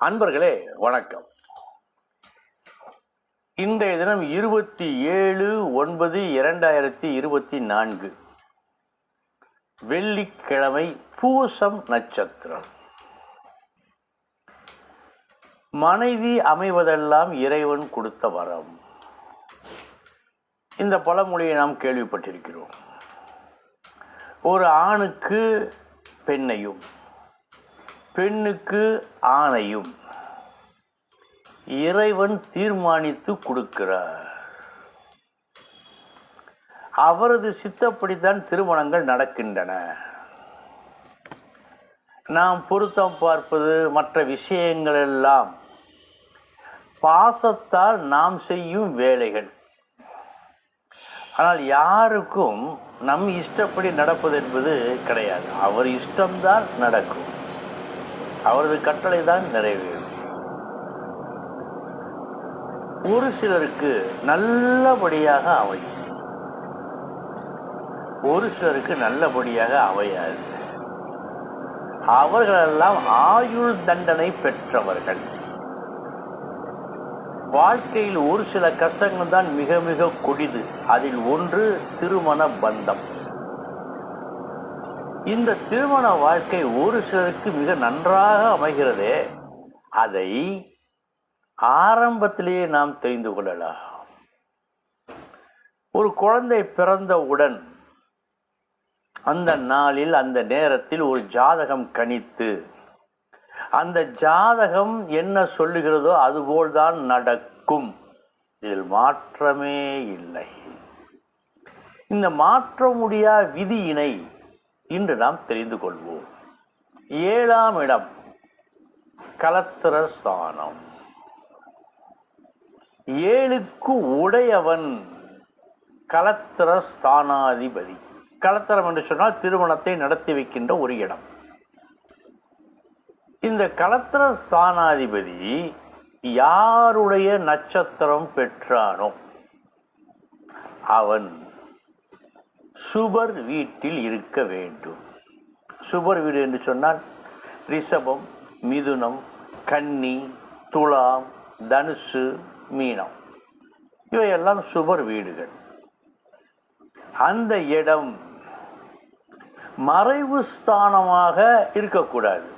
அன்பர்களே வணக்கம். இன்றைய தினம் 27/9/2024 வெள்ளிக்கிழமை, பூசம் நட்சத்திரம். மனைவி அமைவதெல்லாம் இறைவன் கொடுத்த வரம். இந்த பழமொழியை நாம் கேள்விப்பட்டிருக்கிறோம். ஒரு ஆணுக்கு பெண்ணையும் பெண்ணுக்கு ஆணையும் இறைவன் தீர்மானித்து கொடுக்கிறார். அவரது சித்தப்படித்தான் திருமணங்கள் நடக்கின்றன. நாம் பொருத்தம் பார்ப்பது, மற்ற விஷயங்கள் எல்லாம் பாசத்தால் நாம் செய்யும் வேலைகள். ஆனால் யாருக்கும் நம் இஷ்டப்படி நடப்பது என்பது கிடையாது. அவர் இஷ்டம்தான் நடக்கும். அவரது கட்டளை தான் நிறைவேறும். ஒரு சிலருக்கு நல்லபடியாக அமையும், ஒரு சிலருக்கு நல்லபடியாக அமையாது. அவர்களெல்லாம் ஆயுள் தண்டனை பெற்றவர்கள். வாழ்க்கையில் ஒரு சில கஷ்டங்கள் தான் மிக மிக கொடிது. அதில் ஒன்று திருமண பந்தம். இந்த திருமண வாழ்க்கை ஒரு சிலருக்கு மிக நன்றாக அமைகிறதே, அதை ஆரம்பத்திலேயே நாம் தெரிந்து கொள்ளலாம். ஒரு குழந்தை பிறந்தவுடன் அந்த நாளில், அந்த நேரத்தில் ஒரு ஜாதகம் கணித்து, அந்த ஜாதகம் என்ன சொல்லுகிறதோ அதுபோல்தான் நடக்கும். இதில் மாற்றமே இல்லை. இந்த மாற்ற முடியா விதியினை இன்று நாம் தெரிந்து கொள்வோம். 7ஆம் இடம் கலத்திர ஸ்தானம். 7க்கு உடையவன் கலத்திர ஸ்தானாதிபதி. கலத்திரம் என்று சொன்னால் திருமணத்தை நடத்தி வைக்கின்ற ஒரு இடம். இந்த கலத்திர ஸ்தானாதிபதி யாருடைய நட்சத்திரம் பெற்றானோ அவன் சுபர் வீட்டில் இருக்க வேண்டும். சுபர் வீடு என்று சொன்னால் ரிஷபம், மிதுனம், கன்னி, துலாம், தனுசு, மீனம், இவையெல்லாம் சுபர் வீடுகள். அந்த இடம் மறைவு ஸ்தானமாக இருக்கக்கூடாது.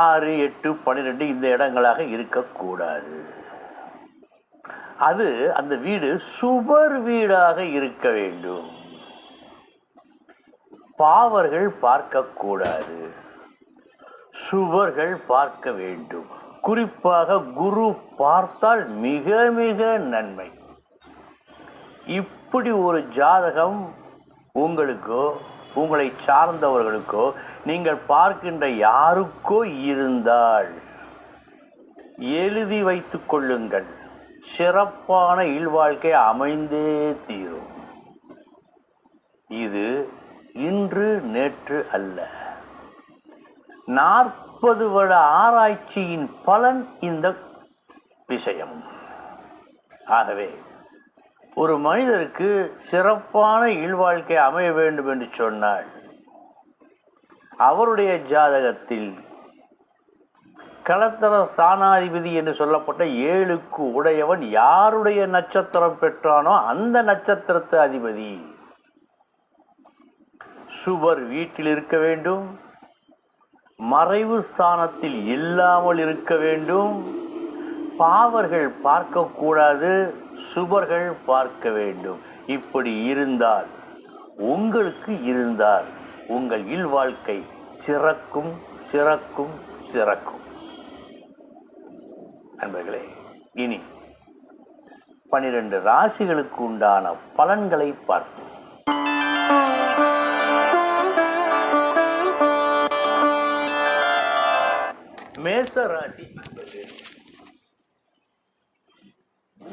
6, 8, 12 இந்த இடங்களாக இருக்கக்கூடாது. அது அந்த வீடு சுபர் வீடாக இருக்க வேண்டும். பாவர்கள் பார்க்கக்கூடாது, சுவர்கள் பார்க்க வேண்டும். குறிப்பாக குரு பார்த்தால் மிக மிக நன்மை. இப்படி ஒரு ஜாதகம் உங்களுக்கோ உங்களை சார்ந்தவர்களுக்கோ நீங்கள் பார்க்கின்ற யாருக்கோ இருந்தால் எழுதி வைத்துக் கொள்ளுங்கள். சிறப்பான இல்வாழ்க்கை அமைந்தே தீரும். இது இன்று நேற்று அல்ல. 40 வருட ஆராய்ச்சியின் பலன் இந்த விஷயம். ஆகவே ஒரு மனிதருக்கு சிறப்பான இல்வாழ்க்கை அமைய வேண்டும் என்று சொன்னால் அவருடைய ஜாதகத்தில் கலத்திர ஸ்தானாதிபதி என்று சொல்லப்பட்ட 7க்கு உடையவன் யாருடைய நட்சத்திரம் பெற்றானோ அந்த நட்சத்திரத்து அதிபதி சுபர் வீட்டில் இருக்க வேண்டும். மறைவு ஸ்தானத்தில் இல்லாமல் இருக்க வேண்டும். பாவர்கள் பார்க்கக்கூடாது, சுபர்கள் பார்க்க வேண்டும். இப்படி இருந்தால், உங்களுக்கு இருந்தால் உங்கள் இல்வாழ்க்கை சிறக்கும் சிறக்கும் சிறக்கும். நண்பர்களே, இனி 12 ராசிகளுக்கு உண்டான பலன்களை பார்ப்போம். மேச ராசி